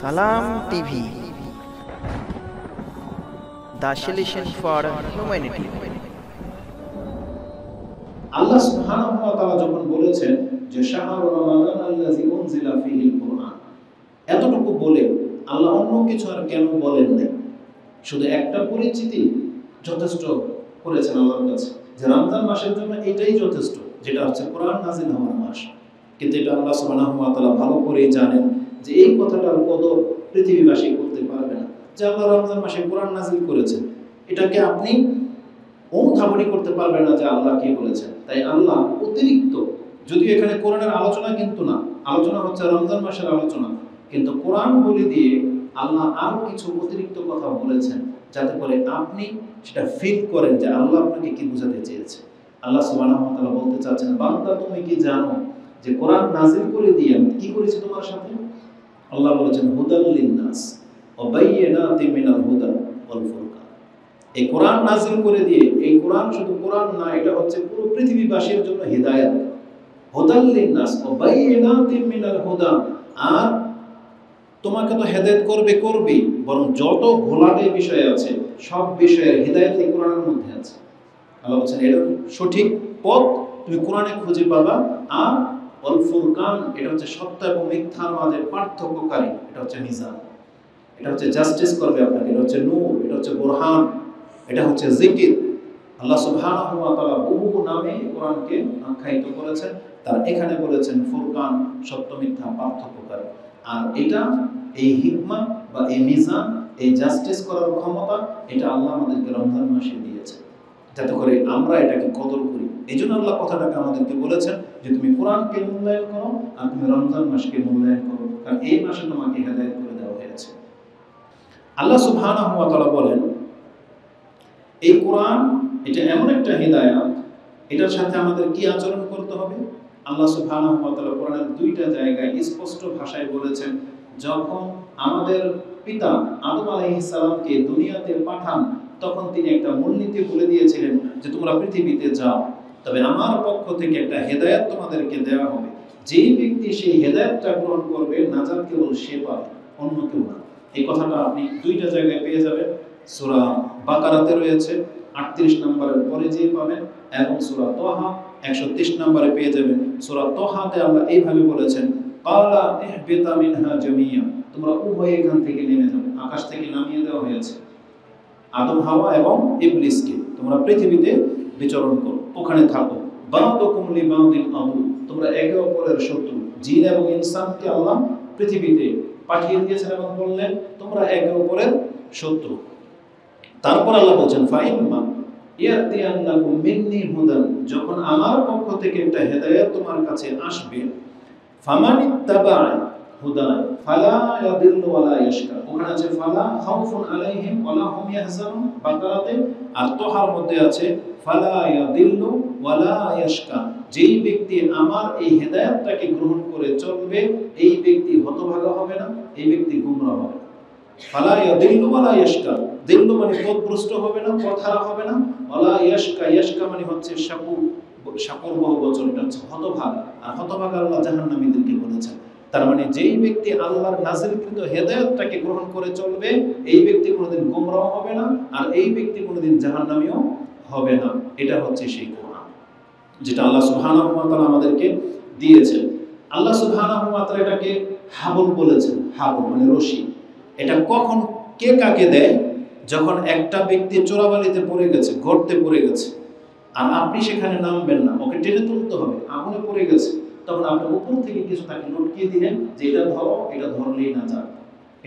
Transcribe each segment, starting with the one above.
সালাম TV, the solution for humanity. আল্লাহ সুবহানাহু ওয়া তাআলা যখন বলেছেন যে শাহরু রমাদান আল্লাযী উনজিলা ফীহিল কুরআন, এতটুকু বলে আল্লাহ অন্য কিছু আর কেন বলেন নাই? শুধু একটা পরিচিতি যথেষ্ট করেছেন আল্লাহর কাছে যে রমজান মাসের জন্য এটাই যথেষ্ট, যেটা হচ্ছে কোরআন নাযিল হওয়ার মাস। কিন্তু এটা আল্লাহ সুবহানাহু ওয়া তাআলা ভালো করেই জানেন যে এই কথাটার কদর পৃথিবীবাসী করতে পারবে না, যে আল্লাহ রমজান মাসে কোরআন নাযিল করেছেন, এটাকে আপনি অনুধাবনী করতে পারবেন না যে আল্লাহ কি বলেছেন। তাই আল্লাহ অতিরিক্ত, যদিও এখানে কোরআনের আলোচনা কিন্তু না, আলোচনা হচ্ছে রমজান মাসের আলোচনা, কিন্তু কোরআন বলে দিয়ে আল্লাহ আরো কিছু অতিরিক্ত কথা বলেছেন, যাতে করে আপনি সেটা ফিল করেন যে আল্লাহ আপনাকে কি বোঝাতে চেয়েছে। আল্লাহ সুবহানাহু ওয়া তাআলা বলতে চাচ্ছেন, বান্দা তুমি কি জানো যে কোরআন নাযিল করে দিয়ে আমি কি করেছি তোমার সাথে? আল্লাহ বলেছেন হুদাল লিন-নাস ওয়া বায়্যিনাতিন মিনাল হুদা ওয়াল ফুরকান। এই কোরআন নাযিল করে দিয়ে, এই কোরআন শুধু কোরআন না, এটা হচ্ছে পুরো পৃথিবীবাসীর জন্য হিদায়াত। হুদাল লিন-নাস ওয়া বায়্যিনাতিন মিনাল হুদা, আর তোমাকে তো হেদায়েত করবে, বরং যত ঘোলাটে বিষয় আছে সব বিষয়ের হিদায়াত এই কোরআনের মধ্যে আছে। আল্লাহ বলেছেন এটা সঠিক পথ তুমি কোরআনে খুঁজে পাবা। আর ওয়াল ফুরকান, এটা হচ্ছে সত্য এবং মিথ্যার মাঝে পার্থক্যকারী, এটা হচ্ছে মিজান, এটা হচ্ছে জাস্টিস করবে আপনাকে, এটা হচ্ছে নূর, এটা হচ্ছে বুরহান, এটা হচ্ছে জিকির। আল্লাহ সুবহানাহু ওয়া তাআলা বহু নামে কোরআনকে আখ্যায়িত করেছেন, তার এখানে বলেছেন ফুরকান, সত্য মিথ্যা পার্থক্যকারী। আর এটা, এই হিকমা বা এই মিজান, এই জাস্টিস করার ক্ষমতা, এটা আল্লাহ আমাদেরকে রমজান মাসে দিয়েছে, যাতে করে আমরা এটাকে কদর করি। এই জন্য আল্লাহ কথাটাকে আমাদেরকে বলেছেন যে তুমি কোরআনকে মূল্যায়ন করো আর তুমি রমজান মাসকে মূল্যায়ন করো, কারণ এই মাসে তোমাকে হেদায়েত করে দেওয়া হয়েছে। আল্লাহ সুবহানাহু ওয়া তাআলা বলেন এই কোরআন এটা এমন একটা হিদায়াত, এটার সাথে আমাদের কি আচরণ করতে হবে। আল্লাহ সুবহানাহু ওয়া তাআলা কোরআনের দুইটা জায়গায় স্পষ্ট ভাষায় বলেছেন, যখন আমাদের পিতা আদম আলাইহিস সালামকে দুনিয়াতে পাঠান, তখন তিনি একটা মূলনীতি বলে দিয়েছিলেন যে তোমরা পৃথিবীতে যাও, তবে আমার পক্ষ থেকে একটা হেদায়েত তোমাদেরকে দেওয়া হবে, যেই ব্যক্তি সেই হেদায়েতটা গ্রহণ করবে নাজাত কেবল সে পাবে, অন্য কেউ না। এই কথাটা আপনি দুইটা জায়গায় পেয়ে যাবেন। সূরা বাকারাতে রয়েছে 38 নম্বরের পরে যে পাবেন, এবং সূরা তাহা 130 নম্বরে পেয়ে যাবেন। সূরা তাহাতে আল্লাহ এইভাবে বলেছেন, ক্বালা ইহবিতা মিনহা জামিয়া, তোমরা উভয়ে এখান থেকে নেমে যাও। আকাশ থেকে নামিয়ে দেওয়া হয়েছে আদম হাওয়া এবং ইবলিসকে, তোমরা পৃথিবীতে বিচরণ করো, ওখানে থাকো। বা'দুকুম লিবা'দিন আদু, তোমরা একে অপরের শত্রু। জিন এবং ইনসানকে আল্লাহ পৃথিবীতে পাঠিয়ে দিয়েছেন এবং বললেন তোমরা একে অপরের শত্রু। তারপর আল্লাহ বলছেন ফাইম্মা ইয়াতিয়ান্নাকুম মিন্নি হুদান, যখন আমার পক্ষ থেকে একটা হেদায়েত তোমার কাছে আসবে, ফামানিত্তাবা হুদায় ফালা ইয়াদিল্লু ওয়ালা ইয়াশকা, ওখানে আছে ফালা খাউফুন আলাইহিম ওয়ালা হুম ইয়াহজানুন বাকারাতে, আর তোহার মধ্যে আছে ফালা ইয়াদিল্লু ওয়ালা ইয়াশকা, যেই ব্যক্তি আমার এই হেদায়েতটাকে গ্রহণ করে চলবে এই ব্যক্তি হতভাগা হবে না, এই ব্যক্তি গুমরাহ হবে না। ফালা ইয়াদিল্লু ওয়ালা ইয়াশকা, দিল্লু মানে পথভ্রষ্ট হবে না, পথহারা হবে না, ওয়ালা ইয়াশকা, ইয়াশকা মানে হচ্ছে শাকুর বহুবচন, এটা হচ্ছে হতভাগা। আর হতভাগা আল্লাহ জাহান্নামীদেরকে বলেছেন। তার মানে যেই ব্যক্তি আল্লাহর নাযিলকৃত হেদায়েতটাকে গ্রহণ করে চলবে এই ব্যক্তি কোনোদিন গোমরাহ হবে না, আর এই ব্যক্তি কোনোদিন জাহান্নামীও হবে না। এটা হচ্ছে সেই কোরআন যেটা আল্লাহ সুবহানাহু ওয়া তাআলা আমাদেরকে দিয়েছেন। আল্লাহ সুবহানাহু ওয়া তাআলা এটাকে হাবল বলেছেন। হাবল মানে রশি। এটা কখন কে কাকে দেয়? যখন একটা ব্যক্তি চোরাবালিতে পড়ে গেছে, গর্তে পড়ে গেছে, আর আপনি সেখানে নামবেন না, ওকে টেনে তুলতে হবে, আগুনে পড়ে গেছে, তখন আপনি উপর থেকে কিছু তাকে লটকিয়ে দিলেন যে এটা ধরো, এটা ধরলেই না যাবে,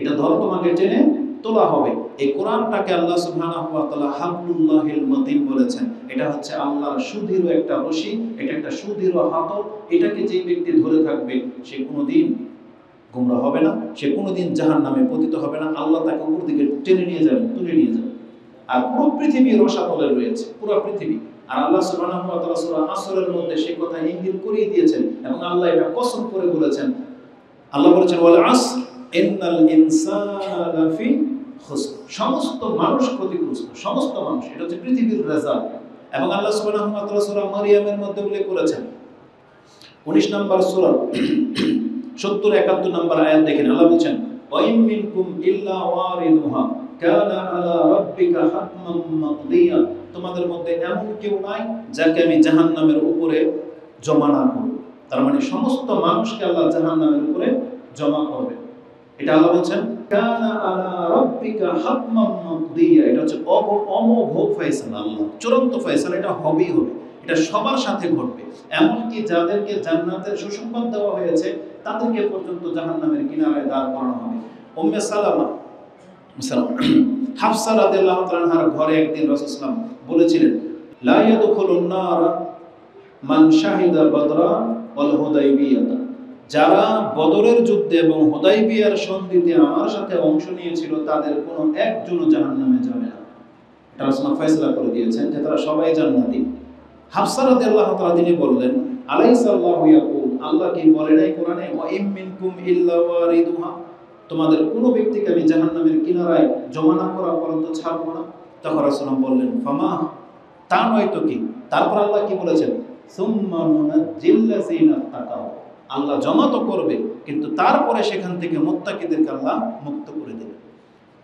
এটা ধরো, তোমাকে টেনে তোলা হবে। এই কোরআনটাকে আল্লাহ সুবহানাহু ওয়া তাআলা হাবলুল্লাহিল মাতিন বলেছেন। এটা হচ্ছে আল্লাহর সুদৃঢ় একটা রশি, এটা একটা সুদৃঢ় হাতল। এটাকে যে ব্যক্তি ধরে থাকবে সে কোনোদিন গোমরাহ হবে না, সে কোনোদিন জাহান্নামে পতিত হবে না। আল্লাহ তাকে উপর দিকে টেনে নিয়ে যাবেন, তুলে নিয়ে যাবেন। আর পুরো পৃথিবী রসাতলে রয়েছে, পুরো পৃথিবী। আর আল্লাহ সুবহানাহু ওয়া তাআলা সূরা আসরের মধ্যে সেই কথা ইঙ্গিত করিয়ে দিয়েছেন, এবং আল্লাহ এটা কসম করে বলেছেন। আল্লাহ বলেছেন ওয়াল আসর ইন্নাল ইনসানা লাফি খুসর, সমস্ত মানুষ ক্ষতিগ্রস্ত, সমস্ত মানুষ। এটা হচ্ছে পৃথিবীর রেজাল্ট। এবং আল্লাহ সুবহানাহু ওয়া তাআলা সূরা মারইয়ামের মধ্যে উল্লেখ করেছেন 19 নম্বর সূরা 70-71 নম্বর আয়াত দেখেন। আল্লাহ বলেছেন ওয়া ইম মিনকুম ইল্লা ওয়ারিদুহা কানা আলা রাব্বিকা হাতমান মাকদিয়া, তোমাদের মধ্যে এমন কেউ নাই যাকে আমি জাহান্নামের উপরে জমা না করব। তার মানে সমস্ত মানুষকে আল্লাহ জাহান্নামের উপরে জমা করবে। এটা আল্লাহ বলছেন কানা আলা রাব্বিকা হাতমান মাকদিয়া, এটা হচ্ছে অমোঘ ফয়সালা, আল্লাহ চূড়ান্ত ফয়সালা, এটা হবেই হবে, এটা সবার সাথে ঘটবে। এমনকি যাদেরকে জান্নাতের সুসংবাদ দেওয়া হয়েছে তাদেরকে পর্যন্ত জাহান্নামের কিনারায় দাঁড় করানো হবে। উম্মে সালামা হাফসা রাদিয়াল্লাহু তাআলা আনহার ঘরে একদিন রাসূল সাল্লাল্লাহু আলাইহি ওয়াসাল্লাম বলেছিলেন লা ইয়াদখুলুন নার মান শাহিদা বদরা ওয়াল হুদাইবিয়া, যারা বদরের যুদ্ধে এবং হুদাইবিয়ার সন্ধিতে আমার সাথে অংশ নিয়েছিল তাদের কোনো একজনও জাহান্নামে যাবে না। এটা রাসূল ফয়সালা করে দিয়েছেন যে তারা সবাই জান্নাতি। হাফসা রাদিয়াল্লাহু তাআলা তিনি বললেন আলাইসাল্লাহু ইয়াকুল, আল্লাহ কি বলে নাই কোরআনে ওয়া ইম মিনকুম ইল্লা ওয়ারিদুহা, তোমাদের কোনো ব্যক্তিকে আমি জাহান্নামের কিনারায় জমা না করা পর্যন্ত ছাড়বো না। তখন রাসূল বললেন ফামা, তা নয় তো কি। তারপর আল্লাহ কি বলেছেন সুম্মা নুনাজ্জিল্লাযিনা তাকাও, আল্লাহ জমা তো করবে কিন্তু তারপরে সেখান থেকে মুত্তাকিদেরকে আল্লাহ মুক্ত করে দেবে।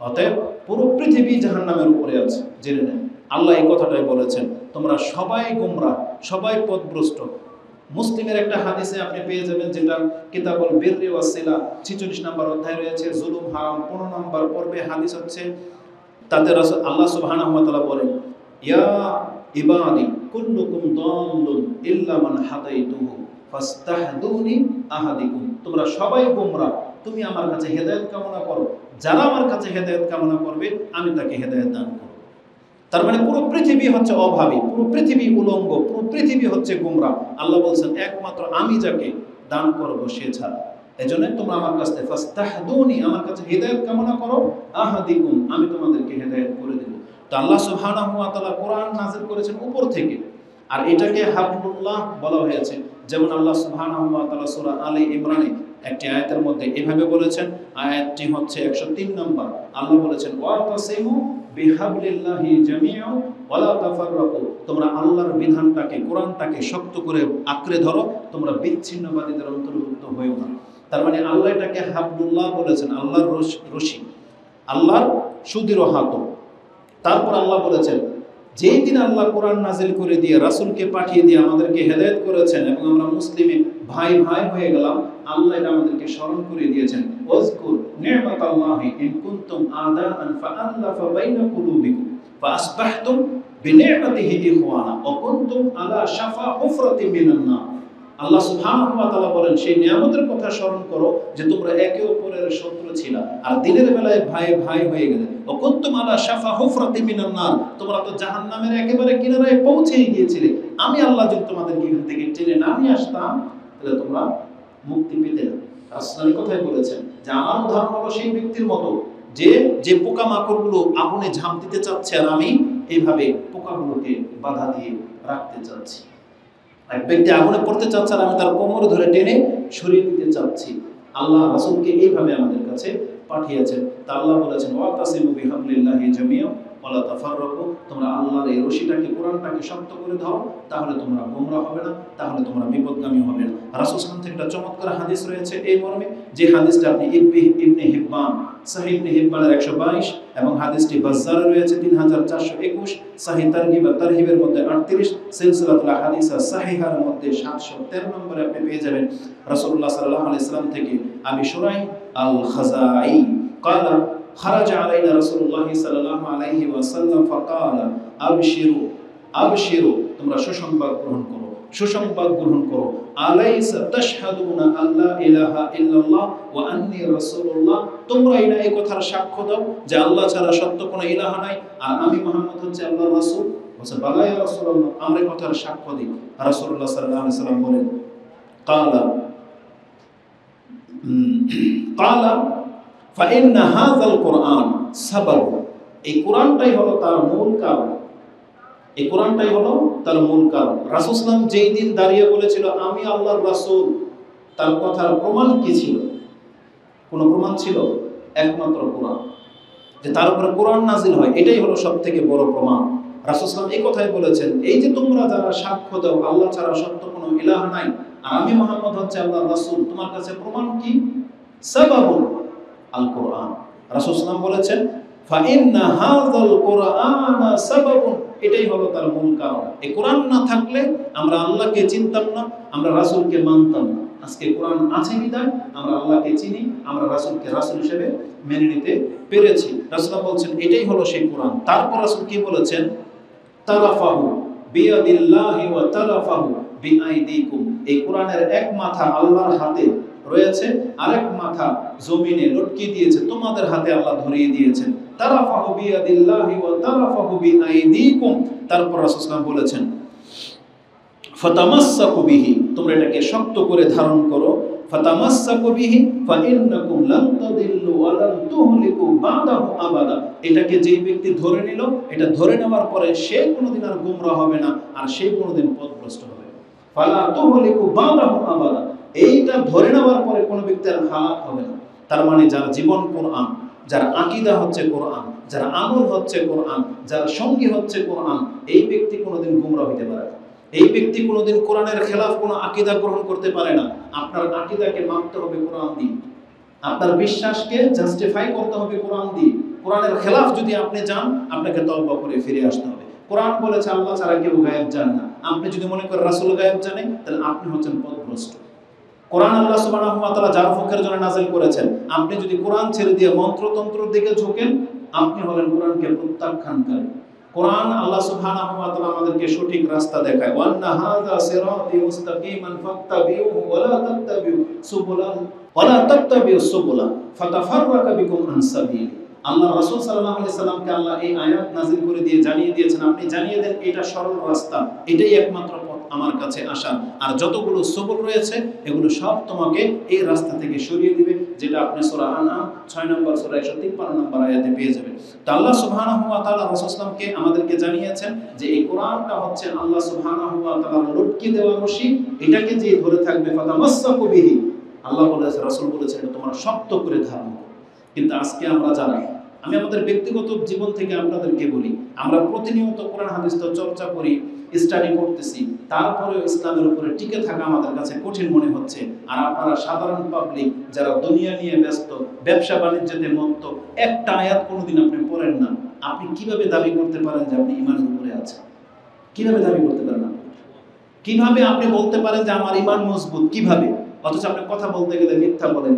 অতএব পুরো পৃথিবী জাহান্নামের উপরে আছে, জেনে নেন। আল্লাহ এই কথাটাই বলেছেন তোমরা সবাই গোমরাহ, সবাই পথভ্রষ্ট। মুসলিমের একটা হাদিসে আপনি পেয়ে যাবেন, যেটা কিতাবুল বিররি ওয়াস সিলা 46 নম্বর অধ্যায় রয়েছে, জুলুম হারাম 15 নম্বর পর্বে হাদিস হচ্ছে, তাতে রাসূল আল্লাহ সুবহানাহু ওয়া তাআলা বলেন ইয়া ইবাদি কুল্লুকুম দাল্লুন ইল্লা মান হাদাইতুহু ফাস্তাহদুনি আহাদিকুম, তোমরা সবাই গোমরাহ, তুমি আমার কাছে হেদায়েত কামনা করো, যারা আমার কাছে হেদায়েত কামনা করবে আমি তাকে হেদায়েত দান করব। তার মানে পুরো পৃথিবী হচ্ছে অভাবী, পুরো পৃথিবী উলঙ্গ, পুরো পৃথিবী হচ্ছে গোমরাহ। আল্লাহ বলছেন একমাত্র আমি যাকে দান করব সে ছাড়া। এজন্য তোমরা আমার কাছে ফাস্তাহদুনি, আমার কাছে হেদায়েত কামনা করো, আহাদিকুম, আমি তোমাদেরকে হেদায়েত করে দেব। তো আল্লাহ সুবহানাহু ওয়া তাআলা কোরআন নাযিল করেছেন উপর থেকে, আর এটাকে হাবলুল্লাহ বলা হয়েছে। যেমন আল্লাহ সুবহানাহু ওয়া তাআলা সূরা আলে ইমরানে একটি আয়াতের মধ্যে এভাবে বলেছেন, আয়াতটি হচ্ছে 103 নম্বর। আল্লাহ বলেছেন ওয়াতাসিমু বিহাবলিল্লাহি জামিআ ওয়ালা তাফাররাকু, তোমরা আল্লাহর বিধানটাকে, কোরআনটাকে শক্ত করে আঁকড়ে ধরো, তোমরা বিচ্ছিন্নবাদীদের অন্তর্ভুক্ত হয়েও না। তার মানে আল্লাহ এটাকে হাবলুল্লাহ বলেছেন, আল্লাহর রশি, আল্লাহর সুদৃঢ় হাতল। তারপর আল্লাহ বলেছেন যেই দিন আল্লাহ কোরআন নাজিল করে দিয়ে রাসূলকে পাঠিয়ে দিয়ে আমাদেরকে হেদায়েত করেছেন এবং আমরা মুসলিমে ভাই ভাই হয়ে গেলাম, আল্লাহ এটা আমাদেরকে স্মরণ করে দিয়েছেন ওয়াজকুর নি'মাতাল্লাহি ইন কুনতুম আদাআন ফাআল্লাফা বাইনা কুলুবিকুম ফাআসবাহতুম বিনি'মাতিহি ইখওয়ানা ওয়া কুনতুম আলা শাফা হুফরাতিন মিনান নার। আল্লাহ সুবহানাহু ওয়া তাআলা বলেন সেই নিয়ামতের কথা স্মরণ করো যে তোমরা একে অপরের শত্রু ছিলা আর দিনের বেলায় ভাই ভাই হয়ে গেলে। ওয়া কুনতুম আলা শাফা হুফরাতিন মিনান নার, তোমরা তো জাহান্নামের একেবারে কিনারায় পৌঁছে গিয়েছিলে। আমি আল্লাহ যদি তোমাদেরকে এখান থেকে টেনে না নিয়ে আসতাম তাহলে তোমরা মুক্তি পেতে না। রাসূল কথাই বলেছেন যে আমার উদাহরণ হলো সেই ব্যক্তির মতো যে পোকামাকড়গুলো আগুনে ঝাঁপ দিতে চাচ্ছে আর আমি এইভাবে পোকাগুলোকে বাধা দিয়ে রাখতে চাচ্ছি। এক ব্যক্তি আগুনে পড়তে চাচ্ছে আর আমি তার কোমর ধরে টেনে সরিয়ে দিতে চাচ্ছি। আল্লাহ রাসূলকে এইভাবে আমাদের কাছে পাঠিয়েছেন। তা আল্লাহ বলেছেন ওয়াতাসিমু বিহাবলিল্লাহি জামিআ ওয়ালা তাফাররাকু, তোমরা আল্লাহর এই রশিটাকে, কোরআনটাকে শক্ত করে ধরো, তাহলে তোমরা গোমরাহ হবে না, তাহলে তোমরা বিপদগামী হবে না। রাসূল সাল্লাল্লাহু আলাইহি ওয়াসাল্লাম থেকে একটা চমৎকার হাদিস রয়েছে এই মর্মে, যে হাদিসটা আপনি ইবনে হিব্বান, সহিহ ইবনে হিব্বানের 122 এবং হাদিসটি বাজ্জারে রয়েছে 3421, সহিহ তারগিব ওয়া তারহিবের মধ্যে 38, সিলসিলাতুল আহাদিস সাহিহার মধ্যে 713 নম্বরে আপনি পেয়ে যাবেন। রাসূলুল্লাহ সাল্লাল্লাহু আলাইহি ওয়াসাল্লাম থেকে আবি শুরাইহ আল খাযাই قال خرج علينا رسول الله صلى الله عليه وسلم فقال ابشروا ابشروا, তোমরা সুসংবাদ গ্রহণ করো, সুসংবাদ গ্রহণ করো। আলাইসা তাশহাদুনা আল্লা ইলাহা ইল্লাল্লাহ ওয়া আন্নী রাসূলুল্লাহ, তোমরা এই কথার সাক্ষ্য দাও যে আল্লাহ ছাড়া সত্য কোনো ইলাহ নাই আর আমি মুহাম্মদ হচ্ছে আল্লাহর রাসূল। বলে বালা ইয়া রাসূলুল্লাহ, আমরা এই কথার সাক্ষ্য দিই। রাসূলুল্লাহ সাল্লাল্লাহু আলাইহি ওয়াসাল্লাম বলেন ক্বালা ফাইন্না হাযাল কুরআন সাবাব, এই কোরআনটাই হলো তার মূল কারণ, এই কোরআনটাই হলো তার মূল কারণ। রাসূল সাল্লাল্লাহু আলাইহি ওয়াসাল্লাম যেই দিন দাঁড়িয়ে বলেছিল আমি আল্লাহর রাসূল, তার কথার প্রমাণ কি ছিল? কোন প্রমাণ ছিল? একমাত্র কোরআন, যে তার উপরে কোরআন নাজিল হয়, এটাই হলো সবথেকে বড় প্রমাণ। রাসূল সাল্লাল্লাহু আলাইহি ওয়াসাল্লাম এই কথাই বলেছেন, এই যে তোমরা যারা সাক্ষ্য দাও আল্লাহ ছাড়া সত্য কোনো ইলাহ নাই আর আমি মুহাম্মদ হচ্ছে আল্লাহর রাসূল, তোমার কাছে প্রমাণ কি? সাবাবুন, আল কোরআন। রাসূল সাল্লাল্লাহু আলাইহি ওয়াসাল্লাম বলেছেন ফাইন্না হাযাল কুরআনা সাবাবুন, এটাই হলো তার মূল কারণ। এই কোরআন না থাকলে আমরা আল্লাহকে চিনতাম না, আমরা রাসূলকে মানতাম না। আজকে কোরআন আছে বিধায় আমরা আল্লাহকে চিনি, আমরা রাসূলকে রাসূল হিসেবে মেনে নিতে পেরেছি। রাসূলুল্লাহ বলছেন এটাই হলো সেই কোরআন। তারপর রাসূল কি বলেছেন, তারাফাহু বিয়াদিল্লাহি ওয়া তারাফাহু বিআইদিকুম, এই কোরআনের এক মাথা আল্লাহর হাতে রয়েছে, আরেক মাথা জমিনে লটকে দিয়েছে, তোমাদের হাতে আল্লাহ ধরিয়ে দিয়েছেন। তারাফাহু বিয়াদিল্লাহি ওয়া তারাফাহু বিআইদিকুম। তারপর রাসূল সাল্লাল্লাহু আলাইহি ওয়াসাল্লাম বলেছেন ফাতামাসসাকু বিহি, তোমরা এটাকে শক্ত করে ধারণ করো। ফাতামাসসাকু বিহি ফাইন্নাকুম লান তাদিল্লু ওয়া লান তুহলিকু বাদাহু আবাদা, এটাকে যেই ব্যক্তি ধরে নিল, এটা ধরে নেওয়ার পরে সে কোনোদিন আর গোমরা হবে না, আর সে কোনোদিন পথভ্রষ্ট হবে না। ফালা তুহলিকু বাদাহু আবাদা, এইটা ধরে নেওয়ার পরে কোনো ব্যক্তি আর হালাক হবে না। তার মানে যার জীবন কোরআন, যার আকীদা হচ্ছে কোরআন, যার আমল হচ্ছে কোরআন, যার সঙ্গী হচ্ছে কোরআন, এই ব্যক্তি কোনোদিন গোমরা হতে পারে না। এই ব্যক্তি কোনোদিন কোরআনের খেলাফ কোনো আকীদা গ্রহণ করতে পারে না। আপনার আকীদাকে মানতে হবে কোরআন দিয়ে, আপনার বিশ্বাসকে জাস্টিফাই করতে হবে কোরআন দিয়ে। কোরআনের খেলাফ যদি আপনি যান, আপনাকে তওবা করে ফিরে আসতে হবে। কোরআন বলেছে আল্লাহ ছাড়া কেউ গায়েব জানে না। আপনি যদি মনে করেন রাসূল গায়েব জানে, তাহলে আপনি হচ্ছেন পথভ্রষ্ট। কোরআন আল্লাহ সুবহানাহু ওয়া তাআলা যার পক্ষের জন্য নাযিল করেছেন, আপনি যদি কোরআন ছেড়ে দিয়ে মন্ত্রতন্ত্রের দিকে ঝোঁকেন, আপনি হলেন কোরআনকে প্রত্যাখ্যানকারী। কোরআন আল্লাহ সুবহানাহু ওয়া তাআলা আমাদেরকে সঠিক রাস্তা দেখায়। ওয়ান্না হাযা সিরাতি মুস্তাকিমান ফাত্তাবিউহু ওয়া লা তাত্তাবিউ সুবুলা ফাতাফাররাকা বিকুম আন সাবিলি। আল্লাহ রাসূল সাল্লাল্লাহু আলাইহি সাল্লামকে আল্লাহ এই আয়াত নাযিল করে দিয়ে জানিয়ে দিয়েছেন, আপনি জানিয়ে দেন এটা সরল রাস্তা, এটাই একমাত্র পথ আমার কাছে আসার। আর যতগুলো সবল রয়েছে এগুলো সব তোমাকে এই রাস্তা থেকে সরিয়ে দিবে, যেটা আপনি সূরা আনআম 6 নম্বর সূরা 153 নম্বর আয়াতে পেয়ে যাবেন। তো আল্লাহ সুবহানাহু ওয়া তাআলা রাসূল সাল্লাল্লাহু আলাইহি সাল্লামকে আমাদেরকে জানিয়েছেন যে এই কোরআনটা হচ্ছে আল্লাহ সুবহানাহু ওয়া তাআলার লটকে দেওয়া রশি, এটাকে যে ধরে থাকবে ফাতামাসসাকু বিহি, আল্লাহ বলেছেন, রাসূল বলেছেন এটা তোমরা শক্ত করে ধারণ করো। কিন্তু আজকে আমরা জানি, আমি আমাদের ব্যক্তিগত জীবন থেকে আপনাদেরকে বলি, আমরা প্রতিনিয়ত কোরআন হাদিস তো চর্চা করি, স্টাডি করতেছি, তারপরেও ইসলামের উপরে টিকে থাকা আমাদের কাছে কঠিন মনে হচ্ছে। আর আপনারা সাধারণ পাবলিক যারা দুনিয়া নিয়ে ব্যস্ত, ব্যবসা বাণিজ্যতে মত্ত, একটা আয়াত কোনোদিন আপনি পড়েন না, আপনি কিভাবে দাবি করতে পারেন যে আপনি ঈমানের উপরে আছেন? কিভাবে দাবি করতে পারেন আপনি? কিভাবে আপনি বলতে পারেন যে আমার ঈমান মজবুত? কিভাবে? অথচ আপনি কথা বলতে গেলে মিথ্যা বলেন,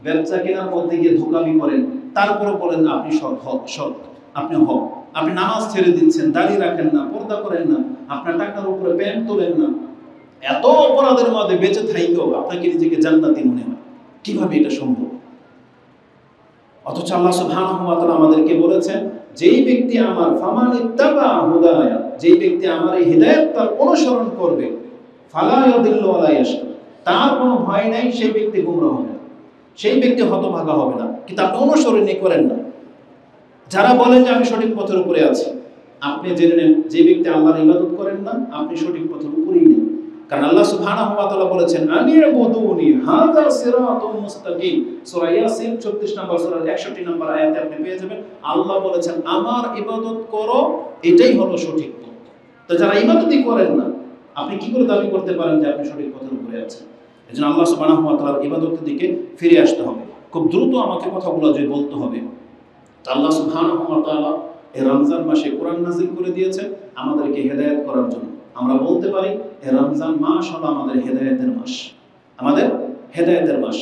ব্যবসা কেনার মধ্যে গিয়ে ধোঁকামি করেন, তারপরে বলেন আপনি সৎ, আপনি হক। আপনি নামাজ ছেড়ে দিচ্ছেন, দাড়ি রাখেন না, পর্দা করেন না, আপনার টাকার উপরে প্যান্ট তোলেন না, এত অপরাধের মধ্যে বেঁচে থাইকেও আপনাকে নিজেকে জান্নাতি মনে হয়। কিভাবে এটা সম্ভব? অথচ আল্লাহ সুবহানাহু ওয়া তাআলা আমাদেরকে বলেছেন, যেই ব্যক্তি আমার ফামানিত্তাবা হুদায়া, যেই ব্যক্তি আমার এই হিদায়াত তার অনুসরণ করবে, ফালা ইয়াদিল্লু ওয়া লা ইয়াশকা, তার কোনো ভয় নাই, সেই ব্যক্তি গোমরা হবে না, সেই ব্যক্তি হতভাগা হবে না। কিন্তু আপনি অনুসরণই করেন না। যারা বলেন যে আমি সঠিক পথের উপরে আছি, আপনি জেনে নেন যে ব্যক্তি আল্লাহর ইবাদত করেন না, আপনি সঠিক পথের উপরেই নেই। কারণ আল্লাহ সুবহানাহু ওয়া তাআলা বলেছেন আনি'বুদুনি হাযা সিরাতুম মুস্তাকিম, সূরা ইয়াসিন 34 নম্বর সূরার 61 নম্বর আয়াতে আপনি পেয়ে যাবেন। আল্লাহ বলেছেন আমার ইবাদত করো, এটাই হলো সঠিক পথ। তো যারা ইবাদতই করেন না, আপনি কি করে দাবি করতে পারেন যে আপনি সঠিক পথের উপরে আছেন? এজন্য আল্লাহ সুবহানাহু ওয়া তাআলার ইবাদতের দিকে ফিরে আসতে হবে। খুব দ্রুত আমাকে কথাগুলো যে বলতে হবে। আল্লাহ সুবহানাহু ওয়া তাআলা এই রমজান মাসে কোরআন নাযিল করে দিয়েছেন আমাদেরকে হেদায়েত করার জন্য। আমরা বলতে পারি এই রমজান মাস হলো আমাদের হেদায়েতের মাস, আমাদের হেদায়েতের মাস।